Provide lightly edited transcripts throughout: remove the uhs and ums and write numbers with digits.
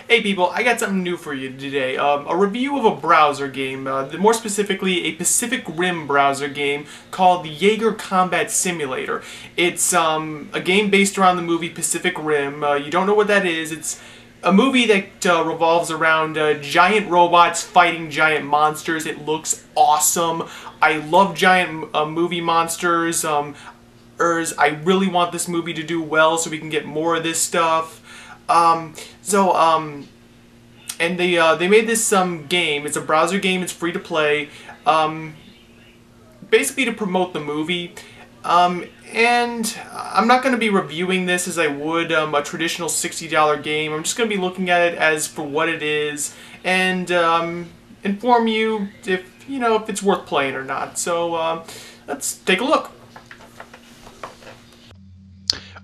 Hey people, I got something new for you today. A review of a browser game, more specifically a Pacific Rim browser game called the Jaeger Combat Simulator. It's a game based around the movie Pacific Rim. You don't know what that is. It's a movie that revolves around giant robots fighting giant monsters. It looks awesome. I love giant movie monsters. I really want this movie to do well so we can get more of this stuff. And they made this game. It's a browser game. It's free to play, basically to promote the movie. And I'm not going to be reviewing this as I would a traditional $60 game. I'm just going to be looking at it as for what it is and inform you if it's worth playing or not. So let's take a look.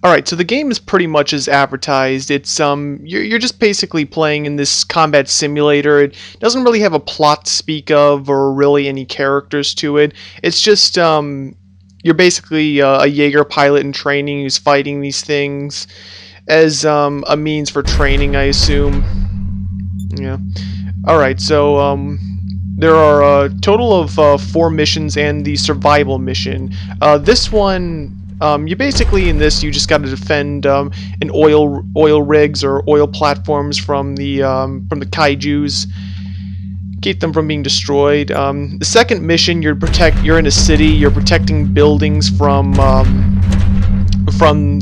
Alright, so the game is pretty much as advertised. It's you're just basically playing in this combat simulator. It doesn't really have a plot to speak of or really any characters to it. It's just you're basically a Jaeger pilot in training who's fighting these things as a means for training, I assume. Yeah. Alright, so there are a total of 4 missions and the survival mission. This one, you basically in this you just got to defend an oil rigs or oil platforms from the kaijus, keep them from being destroyed. The second mission, you're in a city, you're protecting buildings from the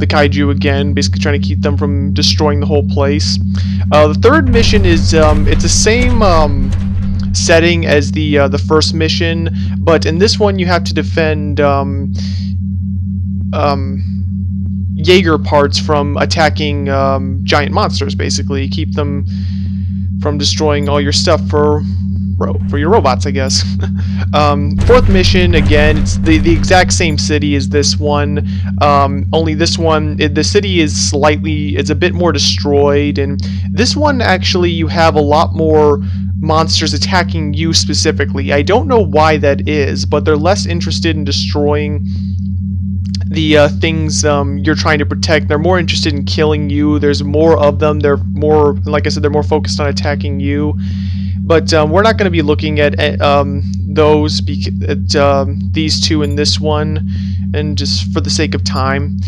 kaiju again, basically trying to keep them from destroying the whole place. The third mission is it's the same setting as the first mission, but in this one you have to defend Jaeger parts from attacking giant monsters, basically. Keep them from destroying all your stuff for your robots, I guess. Fourth mission, again, it's the exact same city as this one, only this one, the city is it's a bit more destroyed, and this one, actually, you have a lot more monsters attacking you specifically. I don't know why that is, but they're less interested in destroying the things you're trying to protect. They're more interested in killing you. There's more of them. They're more, like I said, they're more focused on attacking you. But we're not going to be looking at these two in this one, and just for the sake of time.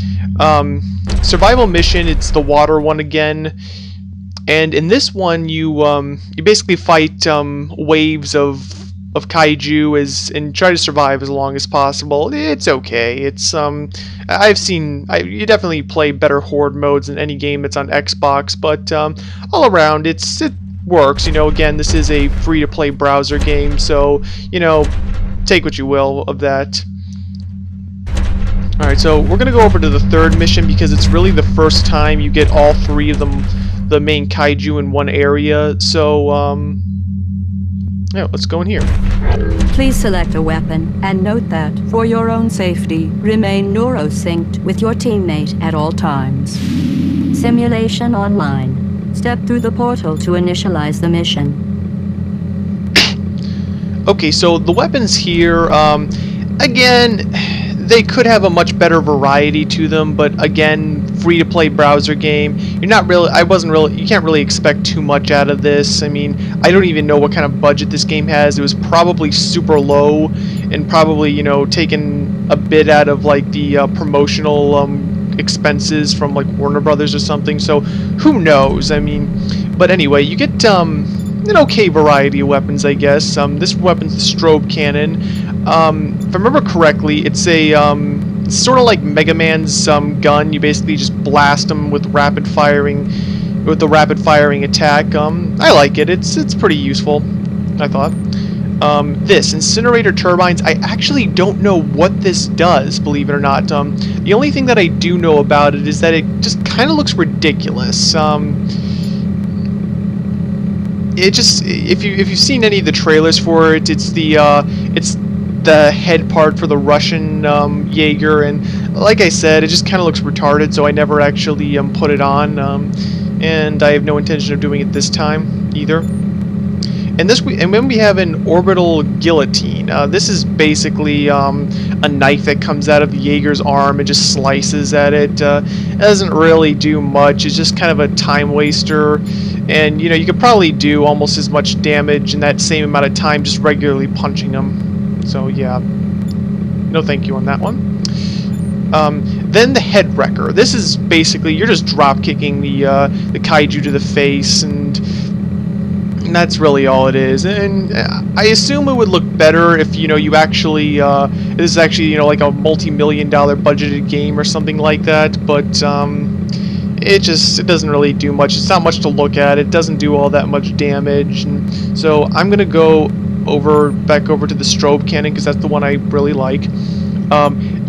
Survival mission, it's the water one again. And in this one, you basically fight waves of kaiju and try to survive as long as possible. It's okay. It's you definitely play better horde modes than any game that's on Xbox, but all around it works. Again, this is a free-to-play browser game, so take what you will of that. Alright, so we're gonna go over to the third mission because it's really the first time you get all 3 of them, the main kaiju, in one area. So yeah, let's go in here. Please select a weapon, and note that, for your own safety, remain neurosynced with your teammate at all times. Simulation online. Step through the portal to initialize the mission. Okay, so the weapons here, again, they could have a much better variety to them, but again, free-to-play browser game. You can't really expect too much out of this. I mean, I don't even know what kind of budget this game has. It was probably super low, and probably, taken a bit out of like the promotional expenses from like Warner Brothers or something. So who knows? I mean, but anyway, you get an okay variety of weapons, I guess. This weapon's the strobe cannon. If I remember correctly, it's a sort of like Mega Man's gun. You basically just blast them with the rapid firing attack. I like it. It's pretty useful, I thought. This incinerator turbines. I actually don't know what this does, believe it or not. The only thing that I do know about it is that it just kind of looks ridiculous. If you've seen any of the trailers for it, it's the head part for the Russian Jaeger, and like I said, it just kind of looks retarded, so I never actually put it on, and I have no intention of doing it this time either. And then we have an orbital guillotine. This is basically a knife that comes out of Jaeger's arm and just slices at it. It doesn't really do much. It's just kind of a time waster. And, you know, you could probably do almost as much damage in that same amount of time just regularly punching them. So, yeah. No thank you on that one. Then the head wrecker. This is basically, you're just drop kicking the kaiju to the face, and that's really all it is. And I assume it would look better if, you know, you actually, this is actually, you know, like a multi-million-dollar budgeted game or something like that, but it doesn't really do much. It's not much to look at. It doesn't do all that much damage. And so I'm gonna go back over to the strobe cannon because that's the one I really like.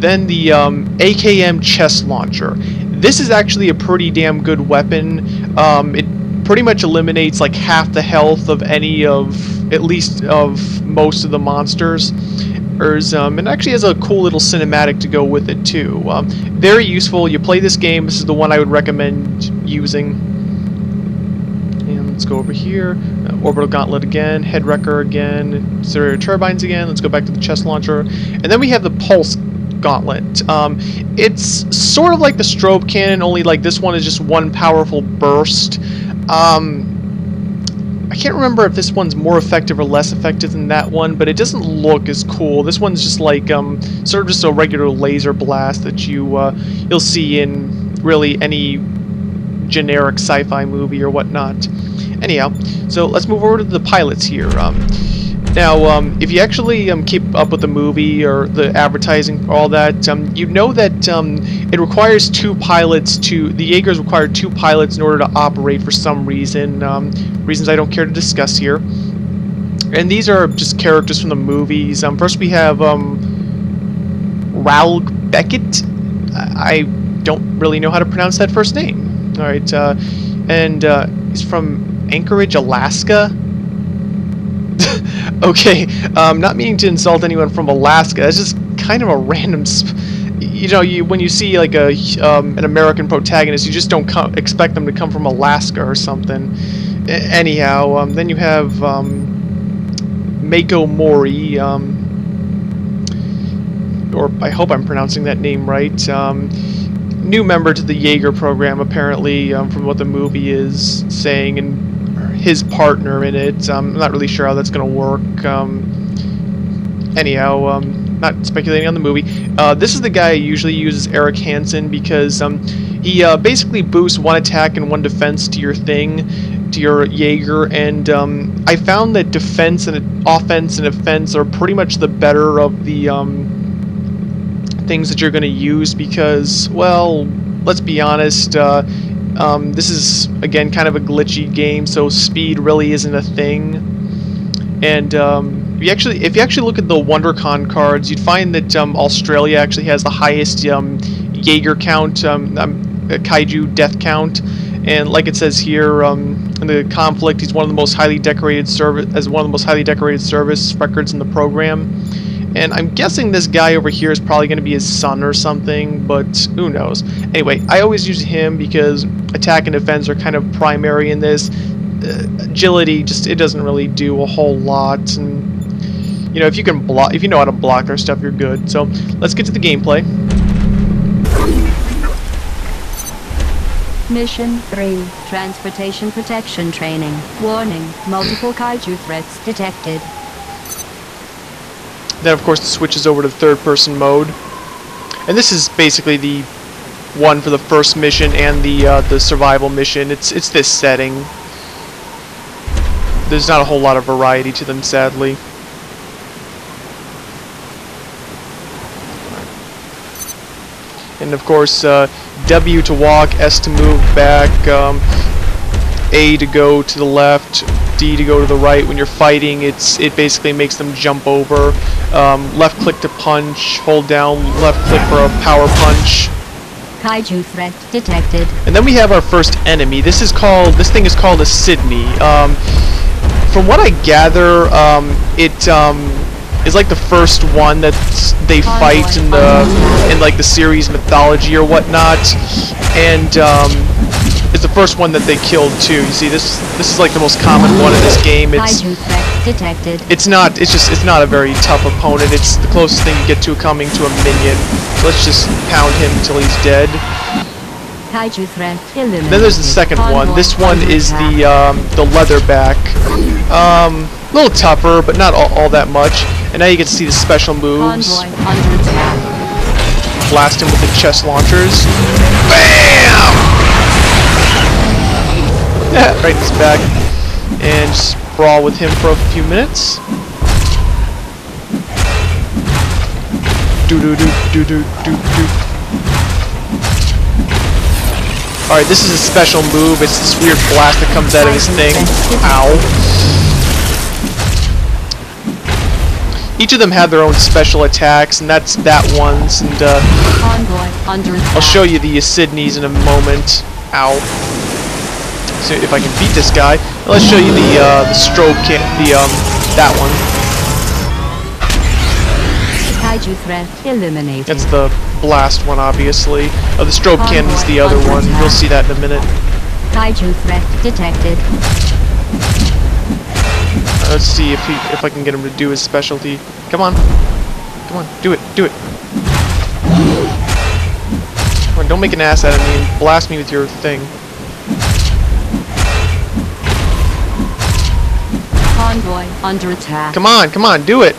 Then the AKM chest launcher. This is actually a pretty damn good weapon. It pretty much eliminates like half the health of at least of most of the monsters. And actually has a cool little cinematic to go with it too. Very useful. You play this game, this is the one I would recommend using. And let's go over here. Orbital gauntlet again, head wrecker again, Stereo turbines again. Let's go back to the chest launcher. And then we have the pulse gauntlet. It's sort of like the strobe cannon, only like this one is just one powerful burst. I can't remember if this one's more effective or less effective than that one, but it doesn't look as cool. This one's just like sort of just a regular laser blast that you'll see in really any generic sci-fi movie or whatnot. Anyhow, so let's move over to the pilots here. Now, if you actually keep up with the movie or the advertising, all that, you know that it requires two pilots the Jaegers require two pilots in order to operate for some reason, reasons I don't care to discuss here. And these are just characters from the movies. First we have Raoul Beckett. I don't really know how to pronounce that first name. Alright, and he's from Anchorage, Alaska. Okay, not meaning to insult anyone from Alaska. That's just kind of a random. You know, when you see like an American protagonist, you just don't expect them to come from Alaska or something. Anyhow, then you have Mako Mori, or I hope I'm pronouncing that name right. New member to the Jaeger program, apparently, from what the movie is saying, and his partner in it. I'm not really sure how that's going to work. Anyhow, not speculating on the movie. This is the guy who usually uses Eric Hansen because he basically boosts one attack and one defense to your Jaeger, and I found that defense and offense and offense are pretty much the better of the things that you're going to use because, well, let's be honest, this is, again, kind of a glitchy game, so speed really isn't a thing. And if you actually look at the WonderCon cards, you'd find that Australia actually has the highest Jaeger count, kaiju death count. And like it says here, in the conflict, he's one of the most highly decorated service records in the program. And I'm guessing this guy over here is probably going to be his son or something, but who knows. Anyway, I always use him because attack and defense are kind of primary in this. Agility, it doesn't really do a whole lot. And, you know, if you know how to block their stuff, you're good. So, let's get to the gameplay. Mission 3, Transportation Protection Training. Warning, multiple kaiju threats detected. Then, of course, it switches over to third-person mode. And this is basically the one for the first mission and the survival mission. It's this setting. There's not a whole lot of variety to them, sadly. And, of course, W to walk, S to move back, A to go to the left, D to go to the right. When you're fighting, it basically makes them jump over. Left click to punch, hold down left click for a power punch. Kaiju threat detected. And then we have our first enemy. This thing is called a Sydney. From what I gather, it is like the first one that they fight in like the series mythology or whatnot, and it's the first one that they killed too. You see, this is like the most common one in this game. It's detected. It's not a very tough opponent. It's the closest thing you get to coming to a minion. So let's just pound him until he's dead. Kaiju threat eliminated. Then there's the second one. This one is the leatherback. A little tougher, but not all that much. And now you get to see the special moves. Convoy under attack. Blast him with the chest launchers. BAM! Right in his back. And just brawl with him for a few minutes. Alright, this is a special move. It's this weird blast that comes out of his thing. Ow. Each of them have their own special attacks, and that's that one's. And I'll show you the Acidnes in a moment. Ow. So if I can beat this guy, let's show you the strobe can, that one. Kaiju threat eliminated. That's the blast one, obviously. Oh, the strobe cannon's the other one. You'll see that in a minute. Kaiju threat detected. Let's see if I can get him to do his specialty. Come on, do it. Come on, don't make an ass out of me and blast me with your thing. Convoy under attack. Come on, do it.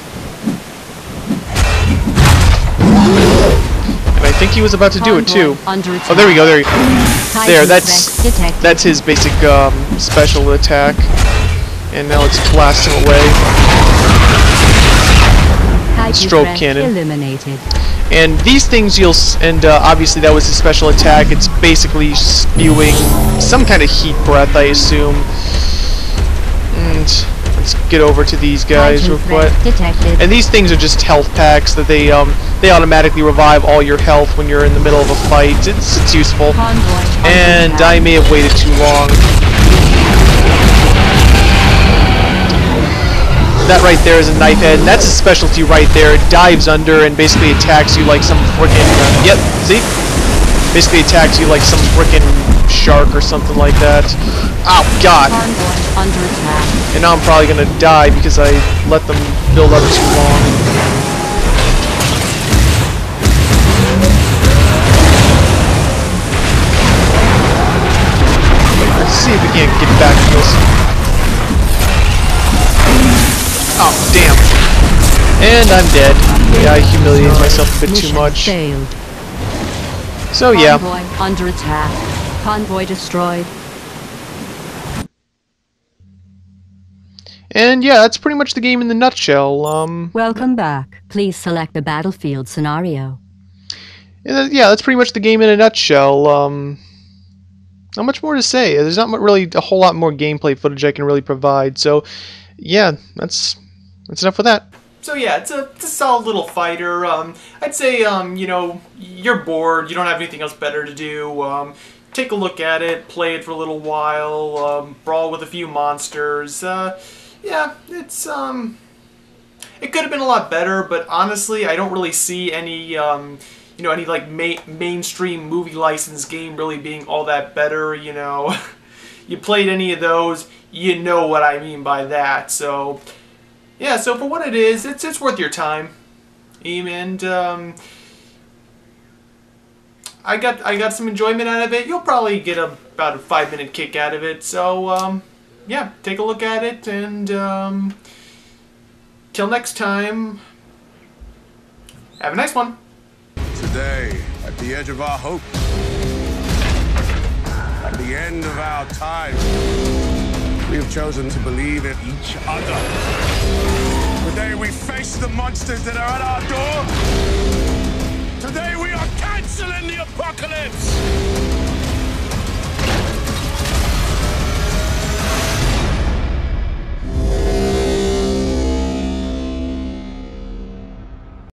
And I think he was about to do it too. Oh, there we go. There, that's his basic special attack. And now let's blast him away. Strobe cannon. Eliminated. And these things obviously that was his special attack. It's basically spewing some kind of heat breath, I assume. And let's get over to these guys real quick. And these things are just health packs that they automatically revive all your health when you're in the middle of a fight. It's useful. And I may have waited too long. That right there is a knife head, and that's a specialty right there. It dives under and basically attacks you like some frickin' yep, see? Basically attacks you like some frickin' shark or something like that. Oh god. Under attack. And now I'm probably gonna die because I let them build up too long. Let's see if we can't get back to this. Oh, damn. And I'm dead. Yeah, I humiliated myself a bit too much. Failed. So, yeah. Convoy under attack. Convoy destroyed. And yeah, that's pretty much the game in the nutshell. Welcome back. Please select a battlefield scenario. Yeah, that's pretty much the game in a nutshell. Not much more to say. There's not really a whole lot more gameplay footage I can really provide. So, yeah, that's enough for that. So yeah, it's a solid little fighter. I'd say, you know, you're bored, you don't have anything else better to do. Take a look at it, play it for a little while, brawl with a few monsters. Yeah, it's, it could have been a lot better, but honestly, I don't really see any, you know, any like mainstream movie license game really being all that better, you know. You played any of those, you know what I mean by that. So yeah, so for what it is, it's worth your time. And I got some enjoyment out of it. You'll probably get about a 5-minute kick out of it. So yeah, take a look at it, and till next time, have a nice one. Today, at the edge of our hope, at the end of our time, we have chosen to believe in each other. Today we face the monsters that are at our door. Today we are canceling the apocalypse.